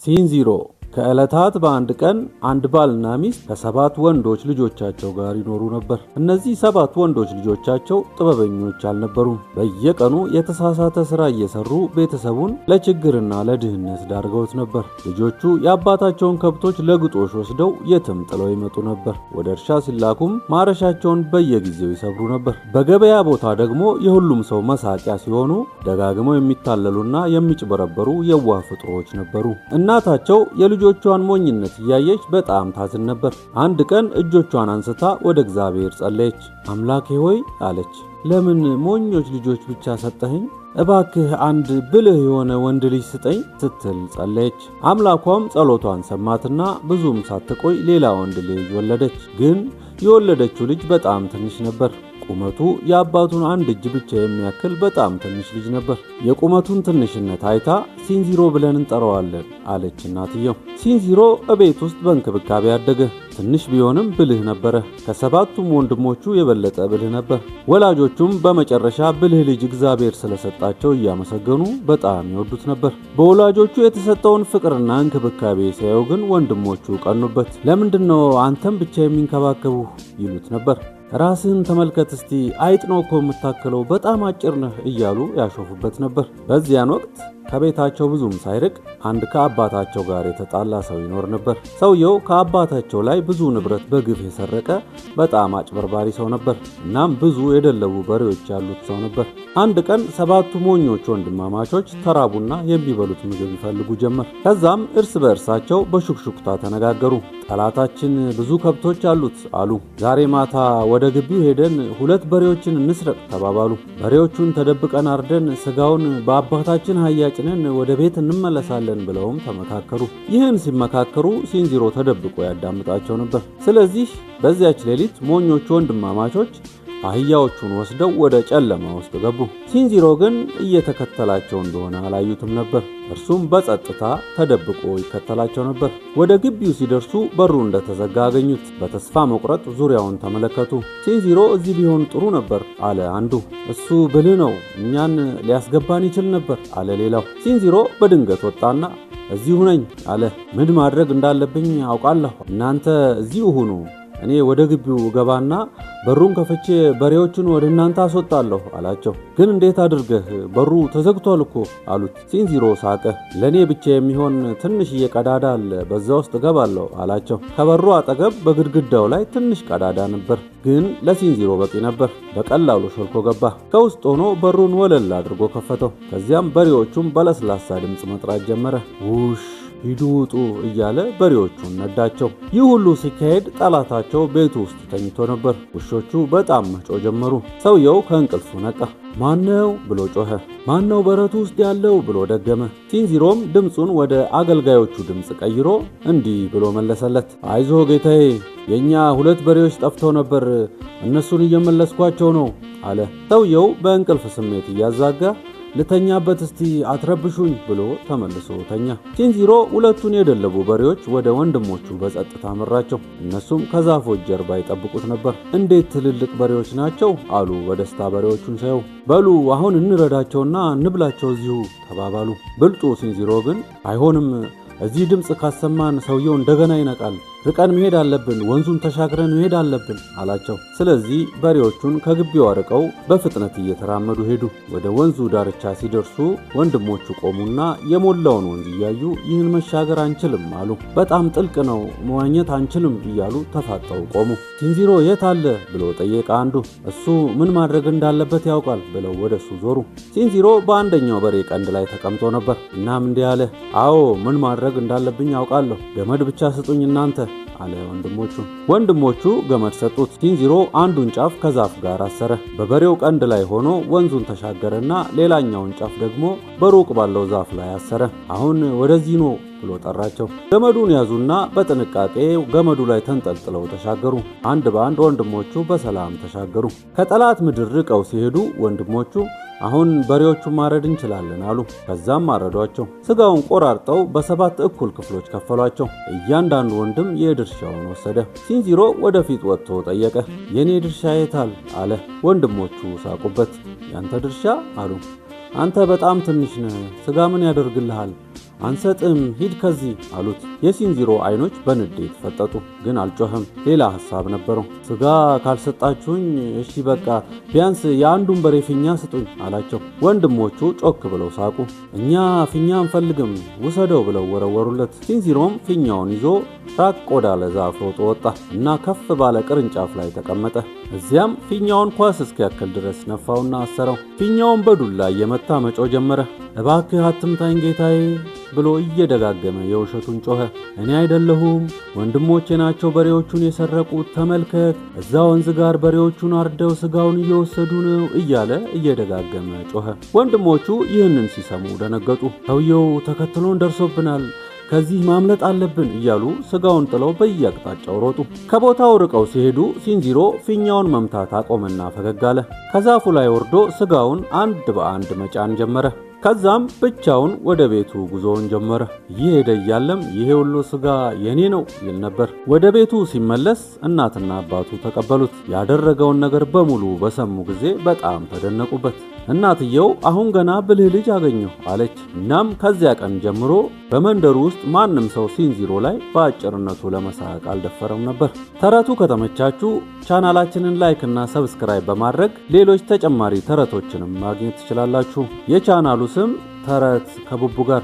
ሲንዚሮ ከዕለታት በአንድ ቀን አንድ ባልና ሚስት ከ7 ወንዶች ልጆቻቸው ጋር ይኖሩ ነበር። እነዚህ 7 ወንዶች ልጆቻቸው ጥበበኞች አልነበሩም። በየቀኑ የተሳሳተ ሥራ እየሰሩ ቤተሰቡን ለችግርና ለድህነት ዳርገውት ነበር። ልጆቹ የአባታቸውን ከብቶች ለግጦሽ ወስደው የትም ጥለው ይመጡ ነበር። ወደ እርሻ ሲላኩም ማረሻቸውን በየጊዜው ይሰብሩ ነበር። በገበያ ቦታ ደግሞ የሁሉም ሰው መሳቂያ ሲሆኑ ደጋግመው የሚታለሉና የሚጭበረበሩ የዋህ ፍጥሮች ነበሩ። እናታቸው የልጆቿን ሞኝነት እያየች በጣም ታዝን ነበር። አንድ ቀን እጆቿን አንስታ ወደ እግዚአብሔር ጸለየች። አምላኬ ሆይ አለች፣ ለምን ሞኞች ልጆች ብቻ ሰጠኸኝ? እባክህ አንድ ብልህ የሆነ ወንድ ልጅ ስጠኝ ስትል ጸለየች። አምላኳም ጸሎቷን ሰማትና ብዙም ሳትቆይ ሌላ ወንድ ልጅ ወለደች። ግን የወለደችው ልጅ በጣም ትንሽ ነበር። ቁመቱ የአባቱን አንድ እጅ ብቻ የሚያክል በጣም ትንሽ ልጅ ነበር። የቁመቱን ትንሽነት አይታ ሲንዚሮ ብለን እንጠራዋለን አለች እናትየው። ሲንዚሮ እቤት ውስጥ በእንክብካቤ አደገ። ትንሽ ቢሆንም ብልህ ነበረ። ከ7ቱም ወንድሞቹ የበለጠ ብልህ ነበር። ወላጆቹም በመጨረሻ ብልህ ልጅ እግዚአብሔር ስለሰጣቸው እያመሰገኑ በጣም ይወዱት ነበር። በወላጆቹ የተሰጠውን ፍቅርና እንክብካቤ ሲያዩ ግን ወንድሞቹ ቀኑበት። ለምንድነው አንተም ብቻ የሚንከባከቡ ይሉት ነበር። ራስህን ተመልከት እስቲ፣ አይጥ ነው እኮ የምታክለው፣ በጣም አጭር ነህ እያሉ ያሾፉበት ነበር። በዚያን ወቅት ከቤታቸው ብዙም ሳይርቅ አንድ ከአባታቸው ጋር የተጣላ ሰው ይኖር ነበር። ሰውየው ከአባታቸው ላይ ብዙ ንብረት በግፍ የሰረቀ በጣም አጭበርባሪ ሰው ነበር። እናም ብዙ የደለቡ በሬዎች ያሉት ሰው ነበር። አንድ ቀን 7ቱ ሞኞች ወንድማማቾች ተራቡና የሚበሉት ምግብ ይፈልጉ ጀመር። ከዛም እርስ በእርሳቸው በሹክሹክታ ተነጋገሩ። ጠላታችን ብዙ ከብቶች አሉት አሉ። ዛሬ ማታ ወደ ግቢው ሄደን 2 በሬዎችን እንስረቅ ተባባሉ። በሬዎቹን ተደብቀን አርደን ስጋውን በአባታችን አህያ ጭነን ወደ ቤት እንመለሳለን ብለውም ተመካከሩ። ይህን ሲመካከሩ ሲንዚሮ ተደብቆ ያዳምጣቸው ነበር። ስለዚህ በዚያች ሌሊት ሞኞቹ ወንድማማቾች አህያዎቹን ወስደው ወደ ጨለማ ውስጥ ገቡ። ሲንዚሮ ግን እየተከተላቸው እንደሆነ አላዩትም ነበር። እርሱም በጸጥታ ተደብቆ ይከተላቸው ነበር። ወደ ግቢው ሲደርሱ በሩ እንደተዘጋ አገኙት። በተስፋ መቁረጥ ዙሪያውን ተመለከቱ። ሲንዚሮ እዚህ ቢሆን ጥሩ ነበር አለ አንዱ። እሱ ብልህ ነው፣ እኛን ሊያስገባን ይችል ነበር አለ ሌላው። ሲንዚሮ በድንገት ወጣና እዚሁ ነኝ አለ። ምን ማድረግ እንዳለብኝ አውቃለሁ፣ እናንተ እዚሁ ሁኑ። እኔ ወደ ግቢው ገባና በሩን ከፍቼ በሬዎቹን ወደ እናንተ አስወጣለሁ አላቸው። ግን እንዴት አድርገህ? በሩ ተዘግቷል እኮ አሉት። ሲንዚሮ ሳቀ። ለኔ ብቻ የሚሆን ትንሽዬ ቀዳዳ አለ፣ በዛ ውስጥ ገባለሁ አላቸው። ከበሩ አጠገብ በግድግዳው ላይ ትንሽ ቀዳዳ ነበር፣ ግን ለሲንዚሮ በቂ ነበር። በቀላሉ ሾልኮ ገባ። ከውስጥ ሆኖ በሩን ወለል አድርጎ ከፈተው። ከዚያም በሬዎቹም በለስላሳ ድምፅ መጥራት ጀመረ። ውሽ ሂዱ ውጡ እያለ በሬዎቹን ነዳቸው። ይህ ሁሉ ሲካሄድ ጠላታቸው ቤቱ ውስጥ ተኝቶ ነበር። ውሾቹ በጣም መጮህ ጀመሩ። ሰውየው ከእንቅልፉ ነቃ። ማነው ብሎ ጮኸ። ማነው በረቱ ውስጥ ያለው ብሎ ደገመ። ሲንዚሮም ድምፁን ወደ አገልጋዮቹ ድምፅ ቀይሮ እንዲህ ብሎ መለሰለት። አይዞ ጌታዬ፣ የኛ 2 በሬዎች ጠፍተው ነበር፣ እነሱን እየመለስኳቸው ነው አለ። ሰውየው በእንቅልፍ ስሜት እያዛጋ ልተኛበት እስቲ አትረብሹኝ ብሎ ተመልሶ ተኛ። ሲንዚሮ 2ቱን የደለቡ በሬዎች ወደ ወንድሞቹ በጸጥታ መራቸው። እነሱም ከዛፎች ጀርባ ይጠብቁት ነበር። እንዴት ትልልቅ በሬዎች ናቸው አሉ በደስታ በሬዎቹን ሳዩ። በሉ አሁን እንረዳቸውና እንብላቸው እዚሁ ተባባሉ። ብልጡ ሲንዚሮ ግን አይሆንም፣ እዚህ ድምፅ ካሰማን ሰውየው እንደገና ይነቃል፣ ርቀን መሄድ አለብን፣ ወንዙን ተሻግረን መሄድ አለብን አላቸው። ስለዚህ በሬዎቹን ከግቢው አርቀው በፍጥነት እየተራመዱ ሄዱ። ወደ ወንዙ ዳርቻ ሲደርሱ ወንድሞቹ ቆሙና የሞላውን ወንዝ እያዩ ይህን መሻገር አንችልም አሉ። በጣም ጥልቅ ነው፣ መዋኘት አንችልም እያሉ ተፋጠው ቆሙ። ሲንዚሮ የት አለ ብሎ ጠየቀ አንዱ። እሱ ምን ማድረግ እንዳለበት ያውቃል ብለው ወደሱ ዞሩ። ሲንዚሮ በአንደኛው በሬ ቀንድ ላይ ተቀምጦ ነበር። እናም እንዲህ አለ፣ አዎ ምን ማድረግ እንዳለብኝ ያውቃለሁ፣ ገመድ ብቻ ስጡኝ እናንተ አለ ወንድሞቹ ገመድ ሰጡት። ሲንዚሮ አንዱን ጫፍ ከዛፍ ጋር አሰረ። በበሬው ቀንድ ላይ ሆኖ ወንዙን ተሻገረና ሌላኛውን ጫፍ ደግሞ በሩቅ ባለው ዛፍ ላይ አሰረ። አሁን ወደዚህ ነው ብሎ ጠራቸው። ገመዱን ያዙና በጥንቃቄ ገመዱ ላይ ተንጠልጥለው ተሻገሩ። አንድ በአንድ ወንድሞቹ በሰላም ተሻገሩ። ከጠላት ምድር ርቀው ሲሄዱ ወንድሞቹ አሁን በሬዎቹን ማረድ እንችላለን አሉ። ከዛም አረዷቸው። ስጋውን ቆራርጠው በ7 እኩል ክፍሎች ከፈሏቸው። እያንዳንዱ ወንድም የድርሻውን ወሰደ። ሲንዚሮ ወደፊት ወጥቶ ጠየቀ። የኔ ድርሻ የታል አለ። ወንድሞቹ ሳቁበት። ያንተ ድርሻ አሉ። አንተ በጣም ትንሽ ነህ፣ ስጋ ምን ያደርግልሃል? አንሰጥም፣ ሂድ ከዚህ አሉት። የሲንዚሮ አይኖች በንዴት ፈጠጡ፣ ግን አልጮኸም። ሌላ ሐሳብ ነበረው። ስጋ ካልሰጣችሁኝ እሺ በቃ ቢያንስ የአንዱን በሬ ፊኛ ስጡኝ አላቸው። ወንድሞቹ ጮክ ብለው ሳቁ። እኛ ፊኛ አንፈልግም ውሰደው ብለው ወረወሩለት። ሲንዚሮም ፊኛውን ይዞ ራቅ ወዳለ ዛፍ ሮጦ ወጣ እና ከፍ ባለ ቅርንጫፍ ላይ ተቀመጠ። እዚያም ፊኛውን ኳስ እስኪያክል ድረስ ነፋውና አሰረው። ፊኛውን በዱላ እየመታ መጮህ ጀመረ። እባክህ አትምታኝ ጌታዬ ብሎ እየደጋገመ የውሸቱን ጮኸ። እኔ አይደለሁም ወንድሞቼ ናቸው በሬዎቹን የሰረቁት፣ ተመልከት፣ እዛ ወንዝ ጋር በሬዎቹን አርደው ስጋውን እየወሰዱ ነው እያለ እየደጋገመ ጮኸ። ወንድሞቹ ይህንን ሲሰሙ ደነገጡ። ሰውየው ተከትሎን ደርሶብናል፣ ከዚህ ማምለጥ አለብን እያሉ ስጋውን ጥለው በየአቅጣጫው ሮጡ። ከቦታው ርቀው ሲሄዱ ሲንዚሮ ፊኛውን መምታት አቆመና ፈገግ አለ። ከዛፉ ላይ ወርዶ ስጋውን አንድ በአንድ መጫን ጀመረ። ከዛም ብቻውን ወደ ቤቱ ጉዞውን ጀመረ። እየሄደ እያለም ይሄ ሁሉ ስጋ የኔ ነው ይል ነበር። ወደ ቤቱ ሲመለስ እናትና አባቱ ተቀበሉት። ያደረገውን ነገር በሙሉ በሰሙ ጊዜ በጣም ተደነቁበት። እናትየው አሁን ገና ብልህ ልጅ አገኘሁ አለች። እናም ከዚያ ቀን ጀምሮ በመንደሩ ውስጥ ማንም ሰው ሲንዚሮ ላይ በአጭርነቱ ለመሳቅ አልደፈረም ነበር። ተረቱ ከተመቻችሁ ቻናላችንን ላይክ እና ሰብስክራይብ በማድረግ ሌሎች ተጨማሪ ተረቶችንም ማግኘት ትችላላችሁ። የቻናሉ ስም ተረት ከቡቡ ጋር